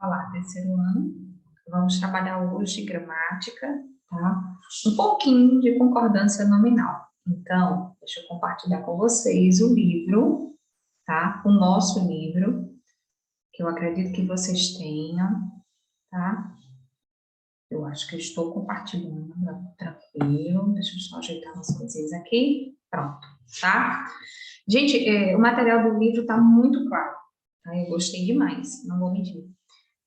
Olá, terceiro ano. Vamos trabalhar hoje gramática, tá? Um pouquinho de concordância nominal. Então, deixa eu compartilhar com vocês o livro, tá? O nosso livro, que eu acredito que vocês tenham, tá? Eu acho que eu estou compartilhando, tranquilo. Deixa eu só ajeitar umas coisinhas aqui. Pronto, tá? Gente, o material do livro tá muito claro, tá? Eu gostei demais, não vou mentir.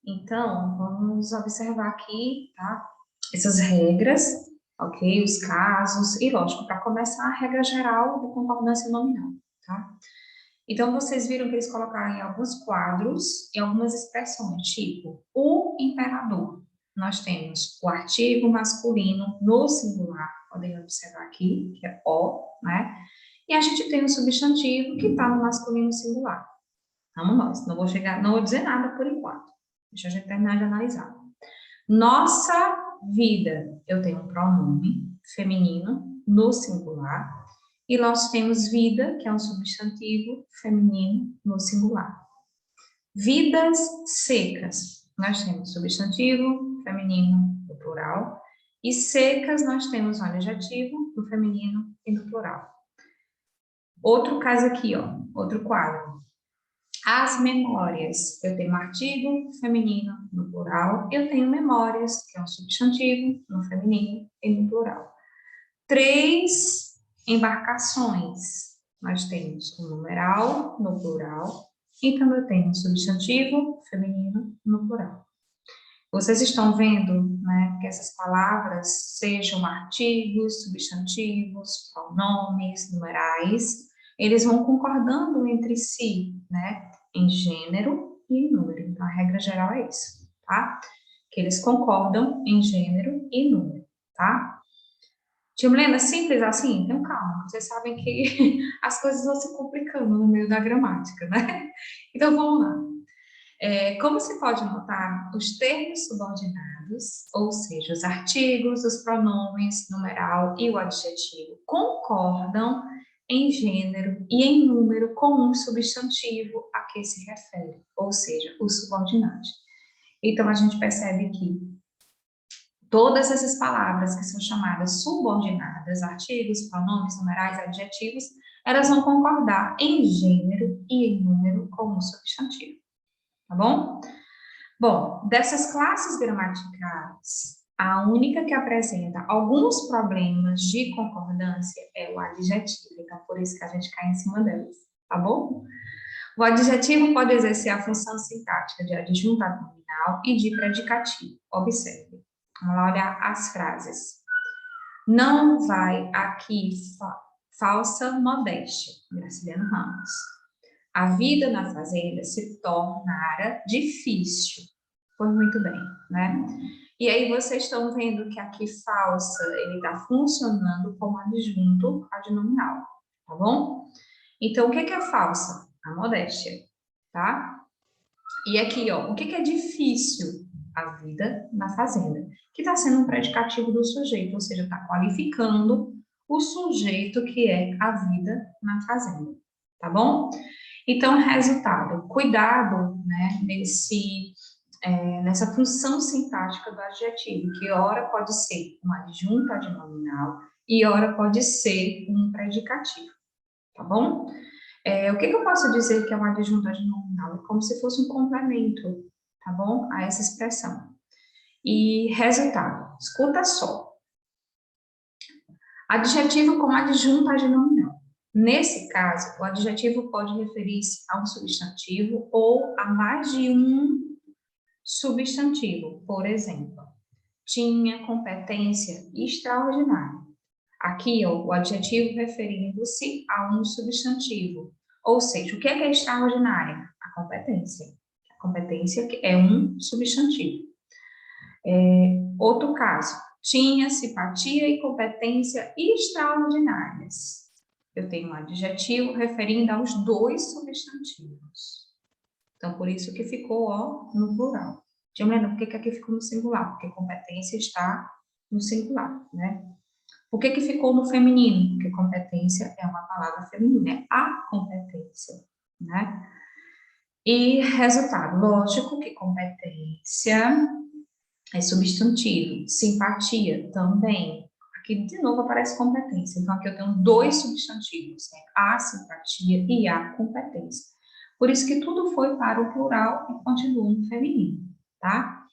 Então, vamos observar aqui, tá? Essas regras, ok? Os casos, e lógico, para começar, a regra geral da concordância nominal, tá? Então, vocês viram que eles colocaram em alguns quadros e algumas expressões, tipo, o imperador. Nós temos o artigo masculino no singular, podem observar aqui, que é o, né? E a gente tem o substantivo que está no masculino singular. Vamos nós, não vou dizer nada por enquanto. Deixa a gente terminar de analisar. Nossa vida, eu tenho um pronome feminino no singular, e nós temos vida, que é um substantivo feminino no singular. Vidas secas, nós temos substantivo feminino no plural, e secas nós temos um adjetivo no feminino e no plural. Outro caso aqui, ó, outro quadro. As memórias, eu tenho um artigo feminino no plural, eu tenho memórias, que é um substantivo no feminino e no plural. 3 embarcações, nós temos o numeral no plural, e também temos substantivo feminino no plural. Vocês estão vendo, né, que essas palavras sejam artigos, substantivos, pronomes, numerais, eles vão concordando entre si, né, em gênero e em número. Então, a regra geral é isso, tá? Que eles concordam em gênero e número, tá? Tia Milena, simples assim? Então, calma, vocês sabem que as coisas vão se complicando no meio da gramática, né? Então, vamos lá. Como se pode notar, os termos subordinados, ou seja, os artigos, os pronomes, numeral e o adjetivo, concordam em gênero e em número com um substantivo a que se refere, ou seja, os subordinados. Então, a gente percebe que todas essas palavras que são chamadas subordinadas, artigos, pronomes, numerais, adjetivos, elas vão concordar em gênero e em número com um substantivo. Tá bom? Bom, dessas classes gramaticais, a única que apresenta alguns problemas de concordância é o adjetivo, então por isso que a gente cai em cima delas, tá bom? O adjetivo pode exercer a função sintática de adjunta nominal e de predicativo. Observe. Vamos lá olhar as frases. Não vai aqui falsa modéstia, Graciliano Ramos. A vida na fazenda se tornara difícil. Foi muito bem, né? E aí vocês estão vendo que aqui falsa, ele está funcionando como adjunto adnominal, tá bom? Então, o que é falsa? A modéstia, tá? E aqui, ó, o que é difícil? A vida na fazenda, que está sendo um predicativo do sujeito, ou seja, está qualificando o sujeito que é a vida na fazenda, tá bom? Então, resultado, cuidado, né, nessa função sintática do adjetivo, que ora pode ser um adjunto adnominal e ora pode ser um predicativo, tá bom? O que eu posso dizer que é um adjunto adnominal? É como se fosse um complemento, tá bom? A essa expressão. E resultado, escuta só. Adjetivo como adjunto adnominal. Nesse caso, o adjetivo pode referir-se a um substantivo ou a mais de um substantivo. Por exemplo, tinha competência extraordinária. Aqui, ó, o adjetivo referindo-se a um substantivo. Ou seja, o que é extraordinária? A competência. A competência é um substantivo. Outro caso, tinha simpatia e competência extraordinárias. Eu tenho um adjetivo referindo aos dois substantivos. Então, por isso que ficou, ó, no plural. Tia Helena, por que aqui ficou no singular? Porque competência está no singular, né? Por que ficou no feminino? Porque competência é uma palavra feminina, é a competência, né? E resultado, lógico que competência é substantivo, simpatia também. Aqui, de novo, aparece competência. Então, aqui eu tenho dois substantivos, né? A simpatia e a competência. Por isso que tudo foi para o plural e continua no feminino, tá?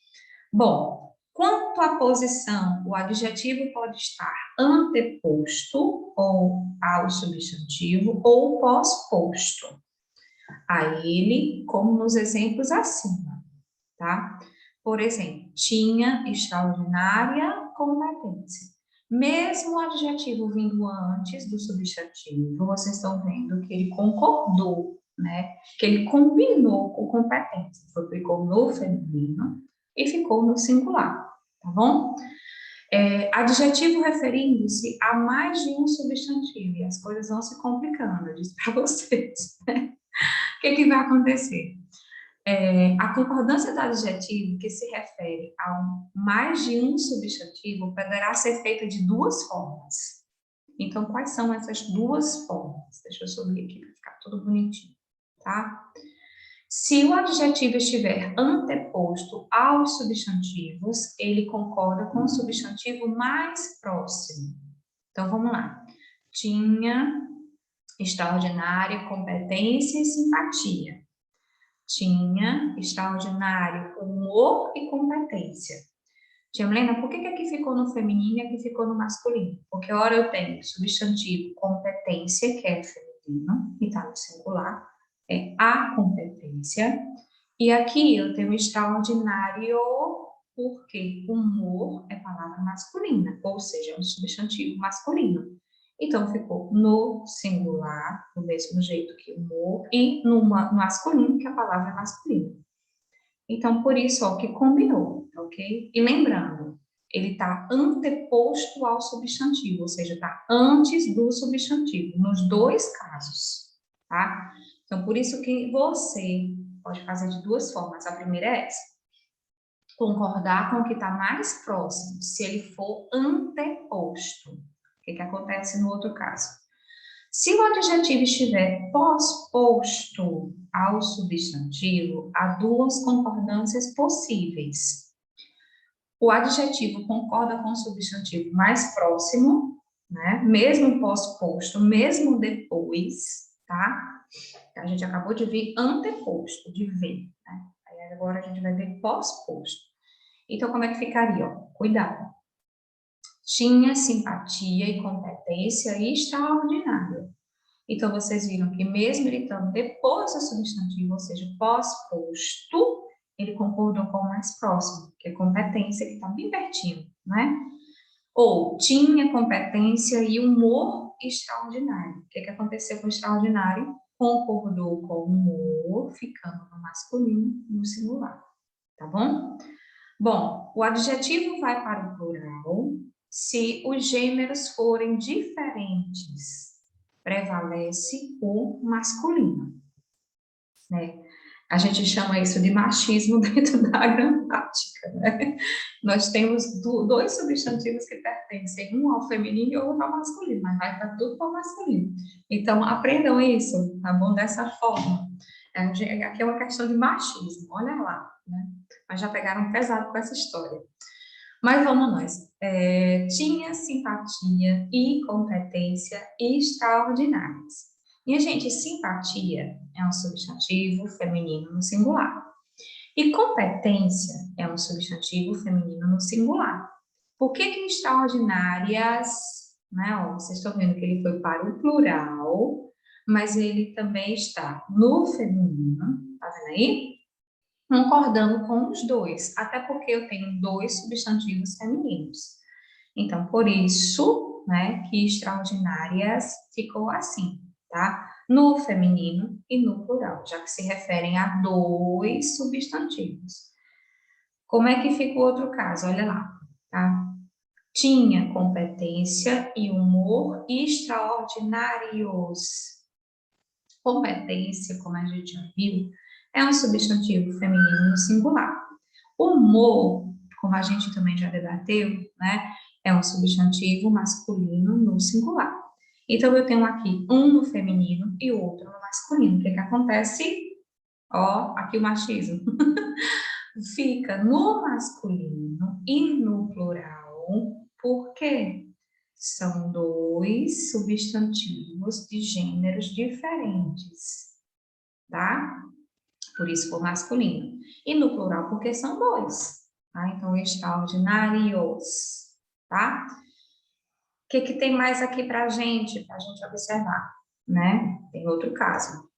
Bom, quanto à posição, o adjetivo pode estar anteposto ou ao substantivo ou pós-posto a ele, como nos exemplos acima, tá? Por exemplo, tinha extraordinária competência. Mesmo o adjetivo vindo antes do substantivo, vocês estão vendo que ele concordou, né? Que ele combinou com competência. Ficou no feminino e ficou no singular, tá bom? Adjetivo referindo-se a mais de um substantivo, e as coisas vão se complicando, eu disse para vocês. O que vai acontecer? A concordância do adjetivo que se refere a mais de um substantivo poderá ser feita de duas formas. Então, quais são essas duas formas? Deixa eu subir aqui para ficar tudo bonitinho, tá? Se o adjetivo estiver anteposto aos substantivos, ele concorda com o substantivo mais próximo. Então, vamos lá. Tinha extraordinária competência e simpatia. Tinha extraordinário humor e competência. Tia Helena, por que aqui ficou no feminino e aqui ficou no masculino? Porque ora eu tenho substantivo competência, que é feminino, e está no singular, é a competência. E aqui eu tenho extraordinário, porque humor é palavra masculina, ou seja, é um substantivo masculino. Então, ficou no singular, do mesmo jeito que humor, e no masculino, que a palavra é masculina. Então, por isso, ó, que combinou, ok? E lembrando, ele está anteposto ao substantivo, ou seja, está antes do substantivo, nos dois casos, tá? Então, por isso que você pode fazer de duas formas. A primeira é essa, concordar com o que está mais próximo, se ele for anteposto. O que acontece no outro caso? Se o adjetivo estiver pós-posto ao substantivo, há duas concordâncias possíveis. O adjetivo concorda com o substantivo mais próximo, né? Mesmo pós-posto, mesmo depois, tá? A gente acabou de ver anteposto, de ver, né? Aí agora a gente vai ver pós-posto. Então, como é que ficaria? Ó, cuidado. Tinha simpatia e competência extraordinária. Então, vocês viram que mesmo ele estando depois do substantivo, ou seja, pós-posto, ele concordou com o mais próximo, que é competência, que está bem pertinho, né? Ou tinha competência e humor extraordinário. O que aconteceu com o extraordinário? Concordou com o humor, ficando no masculino, no singular, tá bom? Bom, o adjetivo vai para o plural se os gêneros forem diferentes. Prevalece o masculino, né? A gente chama isso de machismo dentro da gramática, né? Nós temos dois substantivos que pertencem, um ao feminino e outro ao masculino, mas vai para tudo para o masculino. Então, aprendam isso, tá bom? Dessa forma. Aqui é uma questão de machismo, olha lá, né? Mas já pegaram pesado com essa história. Mas vamos nós. Tinha simpatia e competência extraordinárias. Minha gente, simpatia é um substantivo feminino no singular. E competência é um substantivo feminino no singular. Por que extraordinárias, né? Ó, vocês estão vendo que ele foi para o plural, mas ele também está no feminino, tá vendo aí? Concordando com os dois, até porque eu tenho dois substantivos femininos. Então, por isso, né, que extraordinárias ficou assim, tá? No feminino e no plural, já que se referem a dois substantivos. Como é que fica o outro caso? Olha lá, tá? Tinha competência e humor extraordinários. Competência, como a gente já viu, é um substantivo feminino no singular. Humor, como a gente também já debateu, né, é um substantivo masculino no singular. Então, eu tenho aqui um no feminino e outro no masculino. O que acontece? Ó, aqui o machismo. Fica no masculino e no plural, porque são dois substantivos de gêneros diferentes, tá? Por isso for masculino. E no plural, porque são dois, tá? Então, extraordinários, tá? O que tem mais aqui para a gente observar, né? Tem outro caso.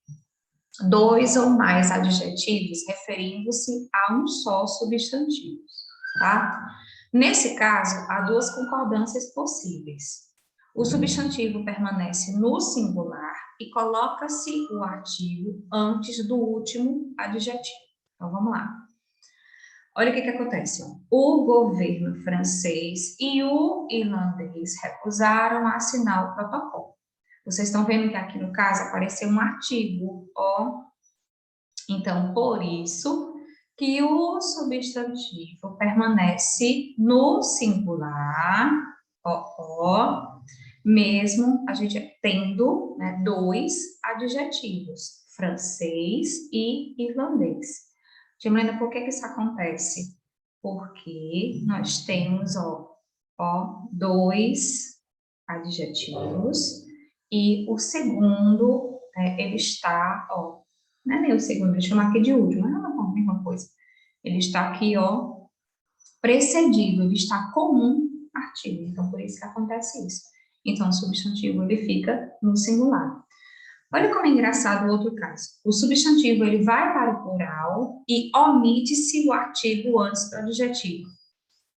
Dois ou mais adjetivos referindo-se a um só substantivo, tá? Nesse caso, há duas concordâncias possíveis. O substantivo permanece no singular e coloca-se o artigo antes do último adjetivo. Então, vamos lá. Olha o que acontece. O governo francês e o irlandês recusaram a assinar o protocolo. Vocês estão vendo que aqui no caso apareceu um artigo, ó. Então, por isso que o substantivo permanece no singular, ó, mesmo a gente tendo, né, dois adjetivos, francês e irlandês. Tia, por que isso acontece? Porque nós temos, ó, dois adjetivos e o segundo, ele está, ó, não é nem o segundo, deixa eu chamar aqui de último, não é a mesma coisa. Ele está aqui, ó, precedido, ele está com um artigo, então por isso que acontece isso. Então, o substantivo, ele fica no singular. Olha como é engraçado o outro caso. O substantivo, ele vai para o plural e omite-se o artigo antes do adjetivo.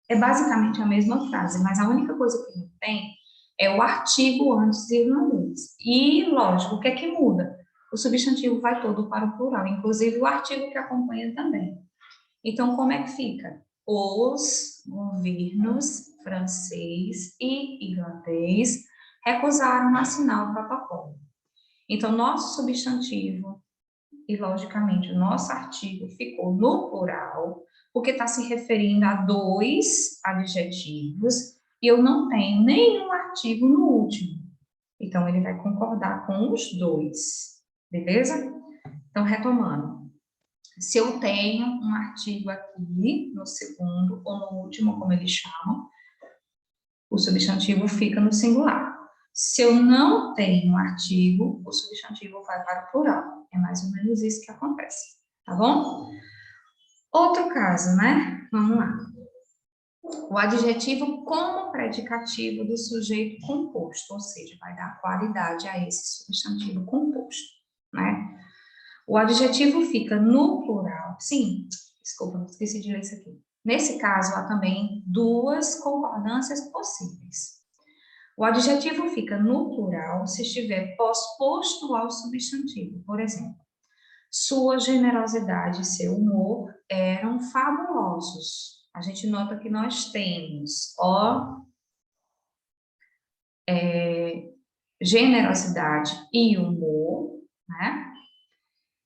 É basicamente a mesma frase, mas a única coisa que não tem é o artigo antes de irlandês. E, lógico, o que é que muda? O substantivo vai todo para o plural, inclusive o artigo que acompanha também. Então, como é que fica? Os governos francês e irlandês recusaram assinar o protocolo. Então, nosso substantivo e, logicamente, o nosso artigo ficou no plural, porque está se referindo a dois adjetivos e eu não tenho nenhum artigo no último. Então, ele vai concordar com os dois, beleza? Então, retomando. Se eu tenho um artigo aqui no segundo ou no último, como eles chamam, o substantivo fica no singular. Se eu não tenho um artigo, o substantivo vai para o plural. É mais ou menos isso que acontece, tá bom? Outro caso, né? Vamos lá. O adjetivo como predicativo do sujeito composto, ou seja, vai dar qualidade a esse substantivo composto, né? O adjetivo fica no plural. Sim, desculpa, esqueci de ler isso aqui. Nesse caso, há também duas concordâncias possíveis. O adjetivo fica no plural se estiver pós-posto ao substantivo. Por exemplo, sua generosidade e seu humor eram fabulosos. A gente nota que nós temos, ó, generosidade e humor, né?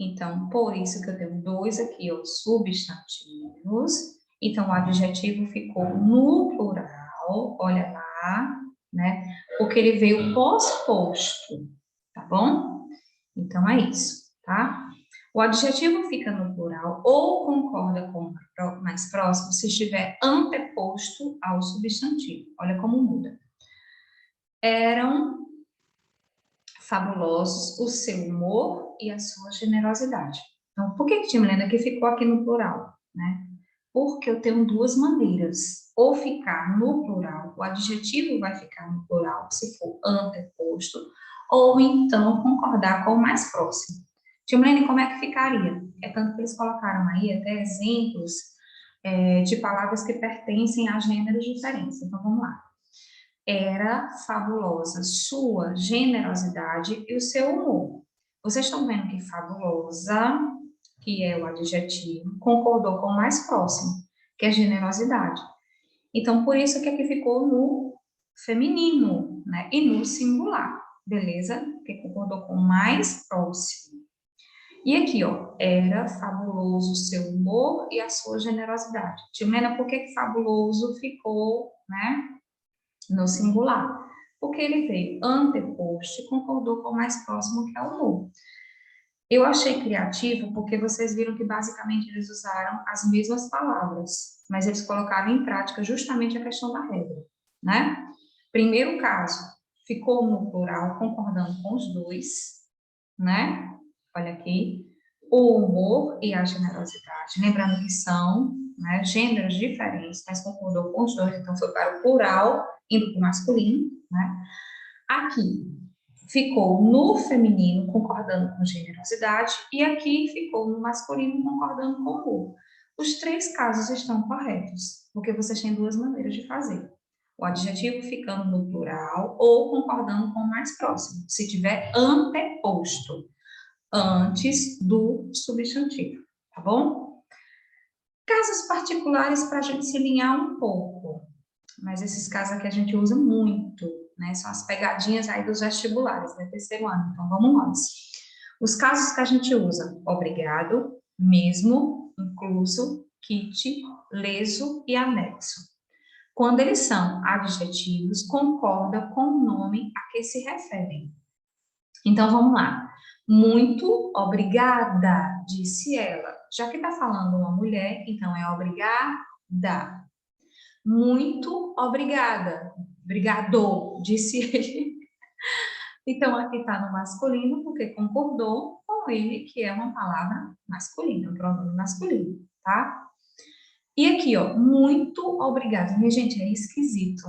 Então, por isso que eu tenho dois aqui, ó, substantivos. Então, o adjetivo ficou no plural, olha lá, né? Porque ele veio pós-posto, tá bom? Então, é isso, tá? O adjetivo fica no plural ou concorda com o mais próximo se estiver anteposto ao substantivo. Olha como muda. Eram fabulosos o seu humor e a sua generosidade. Então, por que Tia Milena que ficou aqui no plural, né? Porque eu tenho duas maneiras. Ou ficar no plural, o adjetivo vai ficar no plural, se for anteposto, ou então concordar com o mais próximo. Tia Milena, como é que ficaria? É tanto que eles colocaram aí até exemplos de palavras que pertencem a gêneros diferentes. Então, vamos lá. Era fabulosa sua generosidade e o seu humor. Vocês estão vendo que fabulosa, que é o adjetivo, concordou com o mais próximo, que é generosidade. Então, por isso que aqui ficou no feminino, né? E no singular, beleza? Que concordou com o mais próximo. E aqui, ó, era fabuloso o seu humor e a sua generosidade. Tia Mena, por que fabuloso ficou, né, no singular? Porque ele veio anteposto e concordou com o mais próximo, que é o humor. Eu achei criativo porque vocês viram que basicamente eles usaram as mesmas palavras, mas eles colocaram em prática justamente a questão da regra, né? Primeiro caso, ficou no plural, concordando com os dois, né? Olha aqui. O humor e a generosidade, lembrando que são, né, gêneros diferentes, mas concordou com os dois, então foi para o plural, indo para o masculino, né? Aqui ficou no feminino, concordando com generosidade, e aqui ficou no masculino, concordando com humor. Os três casos estão corretos, porque vocês têm duas maneiras de fazer. O adjetivo ficando no plural ou concordando com o mais próximo, se tiver anteposto, antes do substantivo, tá bom? Casos particulares para a gente se alinhar um pouco, mas esses casos aqui a gente usa muito, né? São as pegadinhas aí dos vestibulares, né? Terceiro ano, então vamos nós. Os casos que a gente usa, obrigado, mesmo, incluso, kit, leso e anexo. Quando eles são adjetivos, concorda com o nome a que se referem. Então, vamos lá. Muito obrigada, disse ela. Já que está falando uma mulher, então é obrigada. Muito obrigada. Obrigado, disse ele. Então, aqui está no masculino, porque concordou com ele, que é uma palavra masculina, um pronome masculino, tá? E aqui, ó, muito obrigada. Minha gente, é esquisito,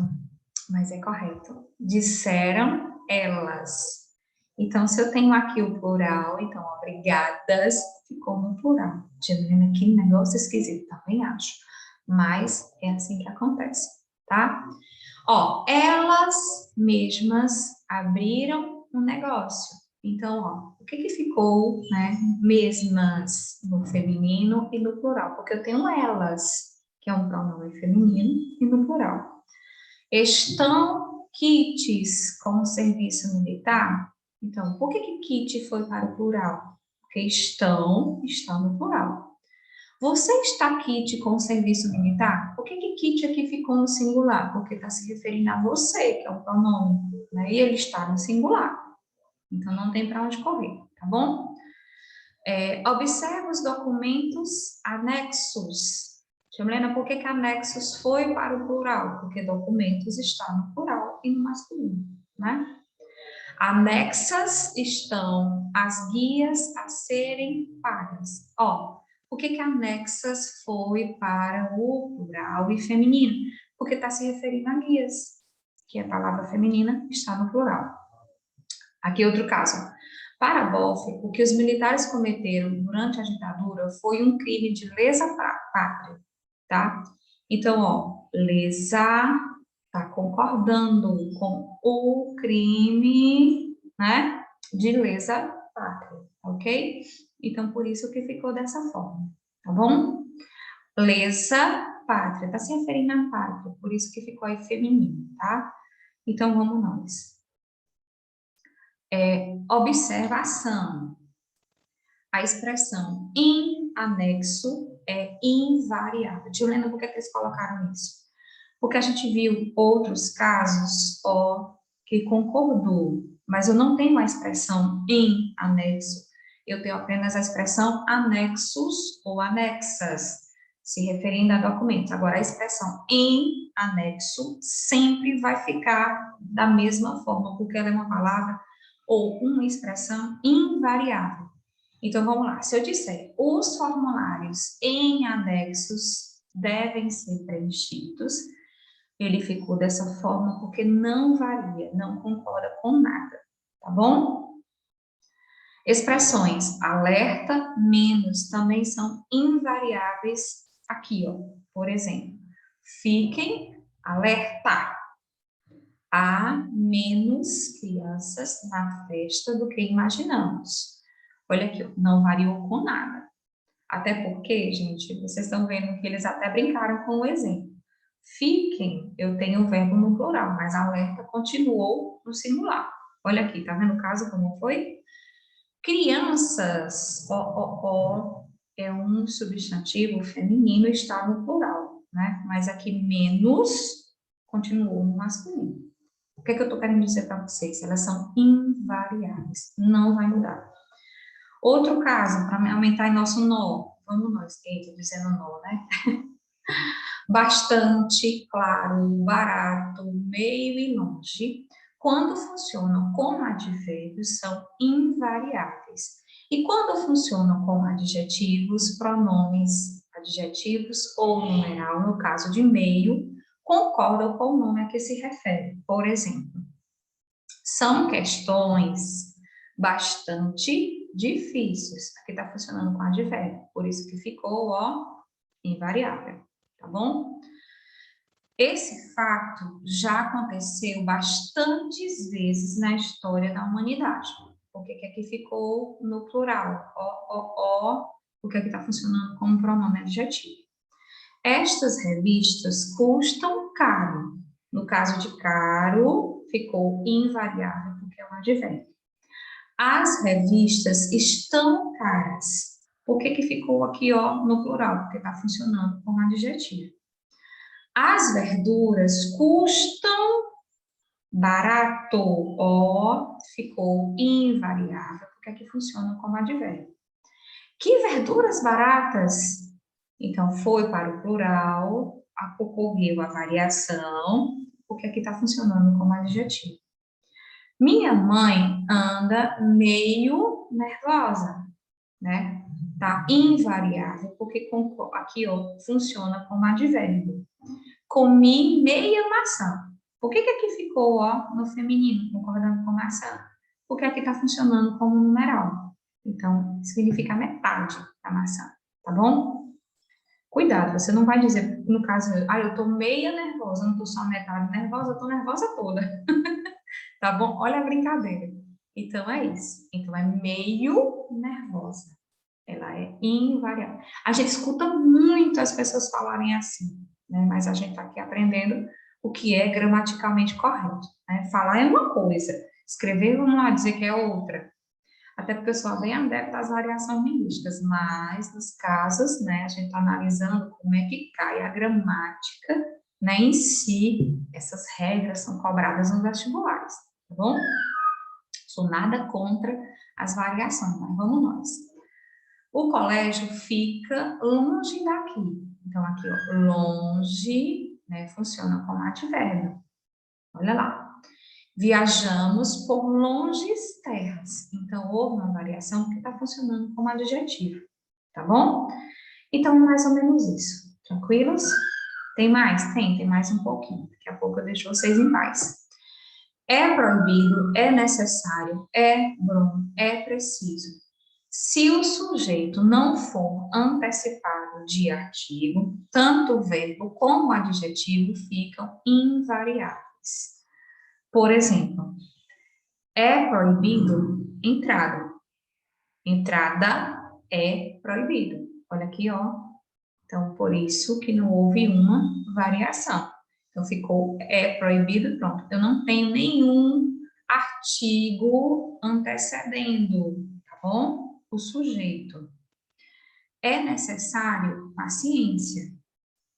mas é correto. Disseram elas. Então, se eu tenho aqui o plural, então, obrigadas, ficou no plural. Tirando aqui, negócio esquisito, também acho. Mas é assim que acontece, tá? Ó, elas mesmas abriram um negócio. Então, ó, o que que ficou, né? Mesmas no feminino e no plural, porque eu tenho elas, que é um pronome feminino, e no plural. Estão kits com serviço militar? Então, por que que kit foi para o plural? Porque está no plural. Você está kit com serviço militar? Por que que kit aqui ficou no singular? Porque está se referindo a você, que é um pronome, né? E ele está no singular. Então, não tem para onde correr, tá bom? Observe os documentos anexos. Helena, por que que anexos foi para o plural? Porque documentos está no plural e no masculino, né? Anexas estão as guias a serem pagas. Ó, por que que anexas foi para o plural e feminino? Porque está se referindo a guias, que a palavra feminina está no plural. Aqui outro caso. Para Boff, o que os militares cometeram durante a ditadura foi um crime de lesa pátria, tá? Então, ó, lesa está concordando com o crime, né, de lesa pátria, ok? Então, por isso que ficou dessa forma, tá bom? Lesa pátria, está se referindo à pátria, por isso que ficou aí feminino, tá? Então, vamos nós. Observação. A expressão em anexo é invariável. Tio Lena, por que eles colocaram isso? Porque a gente viu outros casos, ó, que concordou, mas eu não tenho a expressão em anexo, eu tenho apenas a expressão anexos ou anexas, se referindo a documentos. Agora, a expressão em anexo sempre vai ficar da mesma forma, porque ela é uma palavra ou uma expressão invariável. Então, vamos lá. Se eu disser, os formulários em anexos devem ser preenchidos, ele ficou dessa forma porque não varia, não concorda com nada, tá bom? Expressões alerta, menos, também são invariáveis aqui, ó. Por exemplo, fiquem alerta. Há menos crianças na festa do que imaginamos. Olha aqui, não variou com nada. Até porque, gente, vocês estão vendo que eles até brincaram com o exemplo. Fiquem, eu tenho o verbo no plural, mas alerta continuou no singular. Olha aqui, tá vendo o caso como foi? Crianças, é um substantivo feminino, está no plural, né? Mas aqui menos continuou no masculino. O que é que eu estou querendo dizer para vocês? Elas são invariáveis, não vai mudar. Outro caso, para aumentar nosso nó. Vamos nós, estou dizendo nó, né? Bastante, claro, barato, meio e longe, quando funcionam como advérbios, são invariáveis. E quando funcionam como adjetivos, pronomes adjetivos ou numeral, no caso de meio, concordam com o nome a que se refere. Por exemplo, são questões bastante difíceis. Aqui está funcionando com advérbio, por isso que ficou, ó, invariável, tá bom? Esse fato já aconteceu bastantes vezes na história da humanidade. Por que aqui ficou no plural? Porque aqui está funcionando como pronome adjetivo. Estas revistas custam caro. No caso de caro, ficou invariável, porque é um advérbio. As revistas estão caras. Por que ficou aqui, ó, no plural? Porque está funcionando como adjetivo. As verduras custam barato, ó, ficou invariável, porque aqui funciona como advérbio. Que verduras baratas? Então, foi para o plural, ocorreu a variação, porque aqui está funcionando como adjetivo. Minha mãe anda meio nervosa, né? Tá invariável, porque aqui, ó, funciona como advérbio. Comi meia maçã. Por que aqui ficou, ó, no feminino, concordando com maçã? Porque aqui está funcionando como numeral. Então, significa metade da maçã, tá bom? Cuidado, você não vai dizer, no caso, eu tô meia nervosa, não tô só metade nervosa, eu tô nervosa toda. Tá bom? Olha a brincadeira. Então, é isso. Então, é meio nervosa. Ela é invariável. A gente escuta muito as pessoas falarem assim, né? Mas a gente está aqui aprendendo o que é gramaticalmente correto, né? Falar é uma coisa, escrever, vamos lá, dizer que é outra. Até porque eu sou bem adepta às variações linguísticas, mas nos casos, né, a gente está analisando como é que cai a gramática, né, em si, essas regras são cobradas nos vestibulares, tá bom? Sou nada contra as variações, mas vamos nós. O colégio fica longe daqui. Então, aqui, ó, longe, né, funciona como advérbio. Olha lá. Viajamos por longes terras. Então, houve uma variação porque está funcionando como adjetivo. Tá bom? Então, é mais ou menos isso. Tranquilos? Tem mais? Tem mais um pouquinho. Daqui a pouco eu deixo vocês em paz. É proibido, é necessário, é bom, é preciso. Se o sujeito não for antecipado de artigo, tanto o verbo como o adjetivo ficam invariáveis. Por exemplo, é proibido entrada. Entrada é proibido. Olha aqui, ó. Então, por isso que não houve uma variação. Então, ficou é proibido, pronto. Eu não tenho nenhum artigo antecedendo, tá bom? O sujeito. É necessário paciência.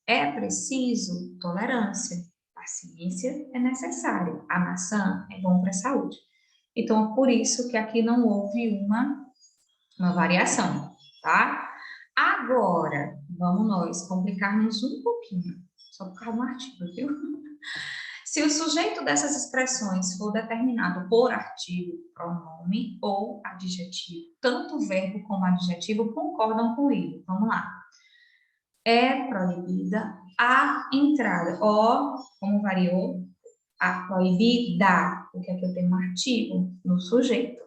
É preciso tolerância. Paciência é necessário. A maçã é bom para a saúde. Então, por isso que aqui não houve uma variação, tá? Agora, vamos nós complicarmos um pouquinho, só por causa do artigo, viu? Se o sujeito dessas expressões for determinado por artigo, pronome ou adjetivo, tanto o verbo como o adjetivo concordam com ele. Vamos lá. É proibida a entrada. Ó, como variou? A proibida, porque aqui eu tenho um artigo no sujeito.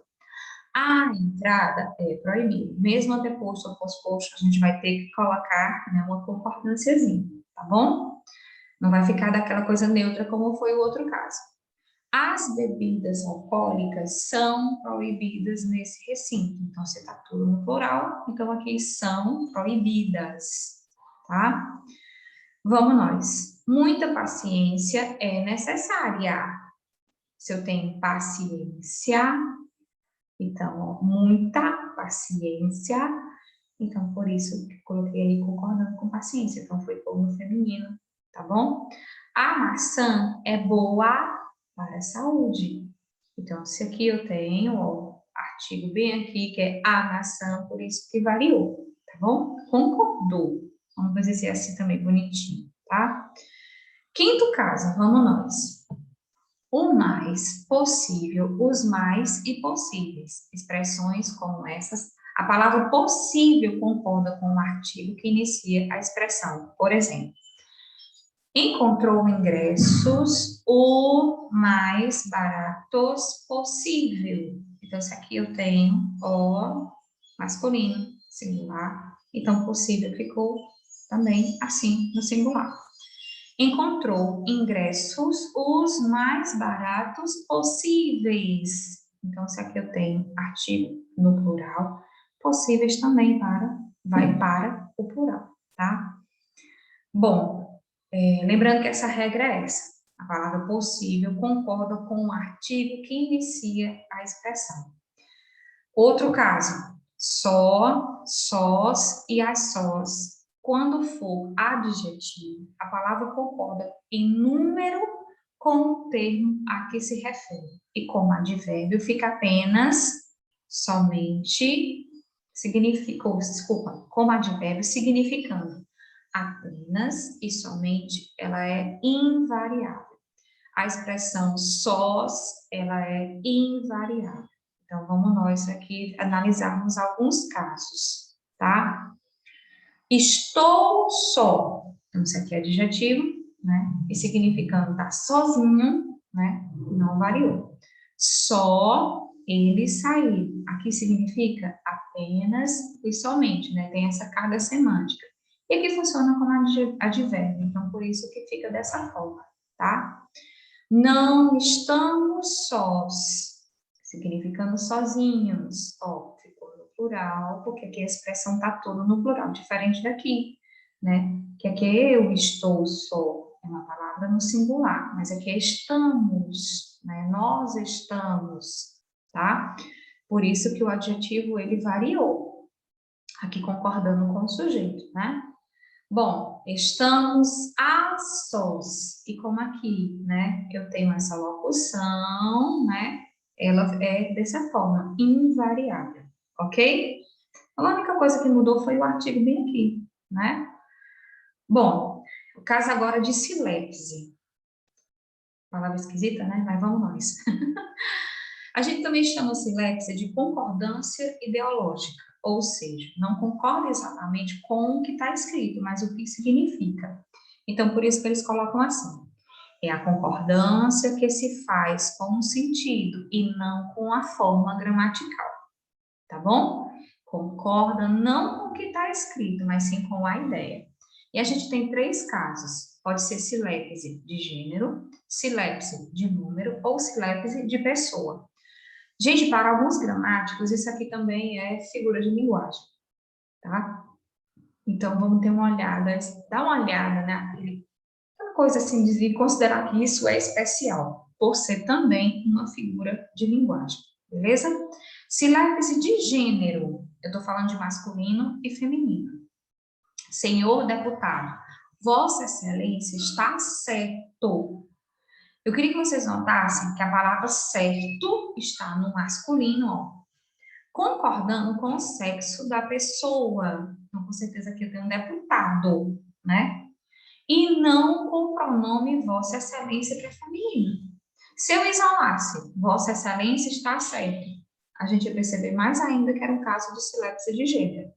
A entrada é proibida. Mesmo até posto ou pós-posto, a gente vai ter que colocar, né, uma concordânciazinha, tá bom? Não vai ficar daquela coisa neutra como foi o outro caso. As bebidas alcoólicas são proibidas nesse recinto. Então, você está tudo no plural, então aqui são proibidas, tá? Vamos nós. Muita paciência é necessária. Se eu tenho paciência, então, ó, muita paciência. Então, por isso que coloquei aí concordando com paciência. Então, foi no feminino, tá bom? A maçã é boa para a saúde. Então, se aqui eu tenho, ó, artigo bem aqui, que é a nação, por isso que variou, tá bom? Concordou. Vamos dizer assim também, bonitinho, tá? Quinto caso, vamos nós. O mais possível, os mais e possíveis. Expressões como essas. A palavra possível concorda com o artigo que inicia a expressão. Por exemplo, encontrou ingressos o mais baratos possível. Então, isso aqui eu tenho o masculino, singular. Então, possível ficou também assim no singular. Encontrou ingressos os mais baratos possíveis. Então, isso aqui eu tenho artigo no plural, possíveis também vai para o plural, tá? Bom, lembrando que essa regra é essa. A palavra possível concorda com o artigo que inicia a expressão. Outro caso, só, sós e as sós. Quando for adjetivo, a palavra concorda em número com o termo a que se refere. E como advérbio, fica apenas somente, como advérbio, significando apenas e somente, ela é invariável. A expressão sós, ela é invariável. Então, vamos nós aqui analisarmos alguns casos, tá? Estou só. Então, isso aqui é adjetivo, né? E significando estar sozinho, né? Não variou. Só ele saiu. Aqui significa apenas e somente, né? Tem essa carga semântica. E aqui funciona como advérbio, então por isso que fica dessa forma, tá? Não estamos sós, significando sozinhos. Ó, ficou no plural, porque aqui a expressão tá toda no plural, diferente daqui, né? Que aqui é eu estou só, é uma palavra no singular, mas aqui é estamos, né? Nós estamos, tá? Por isso que o adjetivo, ele variou, aqui concordando com o sujeito, né? Bom, estamos a sós. E como aqui, né, eu tenho essa locução, né, ela é dessa forma, invariável, ok? A única coisa que mudou foi o artigo bem aqui, né? Bom, o caso agora de silepse. Palavra esquisita, né? Mas vamos nós. A gente também chama silepse de concordância ideológica, ou seja, não concorda exatamente com o que está escrito, mas o que significa. Então, por isso que eles colocam assim. É a concordância que se faz com o sentido e não com a forma gramatical, tá bom? Concorda não com o que está escrito, mas sim com a ideia. E a gente tem três casos. Pode ser silepse de gênero, silepse de número ou silepse de pessoa. Gente, para alguns gramáticos, isso aqui também é figura de linguagem, tá? Então, vamos ter uma olhada, dá uma olhada, né? Uma coisa assim, de considerar que isso é especial, por ser também uma figura de linguagem, beleza? Silepse de gênero, eu estou falando de masculino e feminino. Senhor deputado, Vossa Excelência está certo. Eu queria que vocês notassem que a palavra certo está no masculino, ó, concordando com o sexo da pessoa. Então, com certeza aqui eu tenho um deputado, né? E não com o pronome Vossa Excelência, que é feminino. Se eu isolasse Vossa Excelência está certo, a gente ia perceber mais ainda que era um caso de silepse de gênero.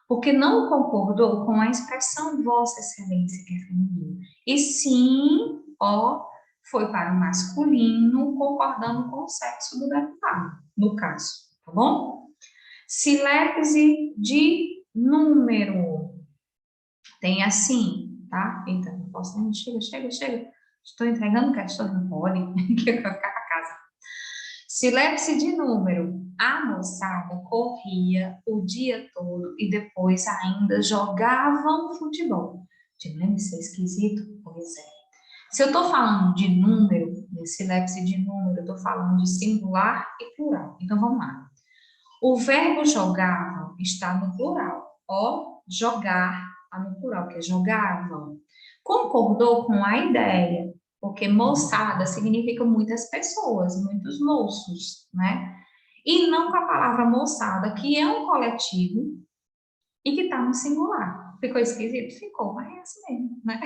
Porque não concordou com a expressão Vossa Excelência, que é feminino. E sim, ó, foi para o masculino, concordando com o sexo do deputado, no caso, tá bom? Silepse de número. Tem assim, tá? Eita, não posso nem. Chega. Estou entregando questões, não pode, que eu vou ficar para casa. Silepse de número. A moçada corria o dia todo e depois ainda jogavam futebol. Deve ser esquisito? Pois é. Se eu estou falando de número, de silepse de número, eu estou falando de singular e plural. Então, vamos lá. O verbo jogavam está no plural. Ó, jogar está no plural, que é jogavam. Concordou com a ideia, porque moçada significa muitas pessoas, muitos moços, né? E não com a palavra moçada, que é um coletivo e que está no singular. Ficou esquisito? Ficou, mas é assim mesmo, né?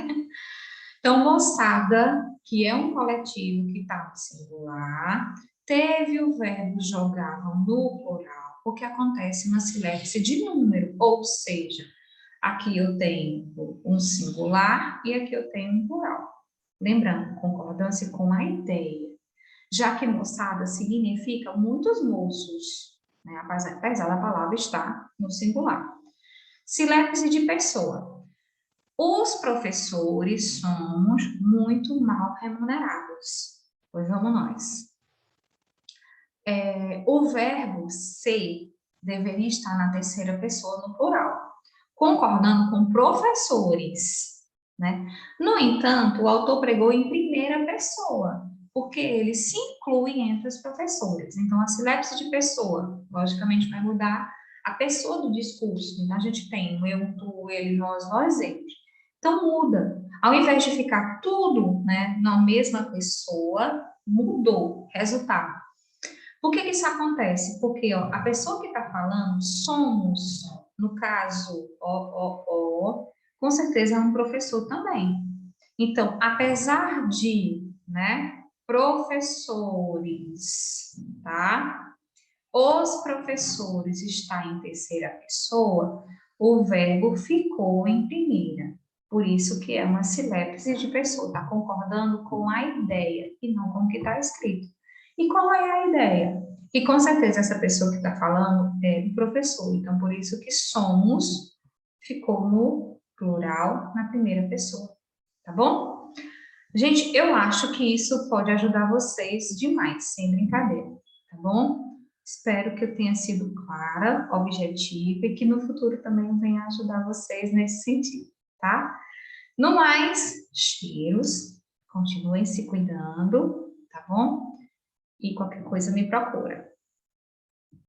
Então, moçada, que é um coletivo que está no singular, teve o verbo jogavam no plural, porque acontece uma siléfise de número, ou seja, aqui eu tenho um singular e aqui eu tenho um plural. Lembrando, concordância com a ideia. Já que moçada significa muitos moços, né? Apesar da palavra estar no singular. Siléfise de pessoa. Os professores somos muito mal remunerados. Pois vamos nós. O verbo ser deveria estar na terceira pessoa no plural, concordando com professores, né? No entanto, o autor pregou em primeira pessoa, porque ele se inclui entre os professores. Então, a siléfise de pessoa, logicamente, vai mudar a pessoa do discurso. Então, a gente tem o eu, tu, ele, nós, vós, eles. Então, muda. Ao invés de ficar tudo, né, na mesma pessoa, mudou. Resultado. Por que isso acontece? Porque ó, a pessoa que está falando, somos, no caso, com certeza é um professor também. Então, apesar de, né, professores, tá? Os professores está em terceira pessoa, o verbo ficou em primeira. Por isso que é uma siléfise de pessoa, está concordando com a ideia e não com o que está escrito. E qual é a ideia? E com certeza essa pessoa que está falando é o professor, então por isso que somos ficou no plural na primeira pessoa, tá bom? Gente, eu acho que isso pode ajudar vocês demais, sem brincadeira, tá bom? Espero que eu tenha sido clara, objetiva e que no futuro também venha ajudar vocês nesse sentido, tá? No mais, cheiros, continuem se cuidando, tá bom? E qualquer coisa me procura.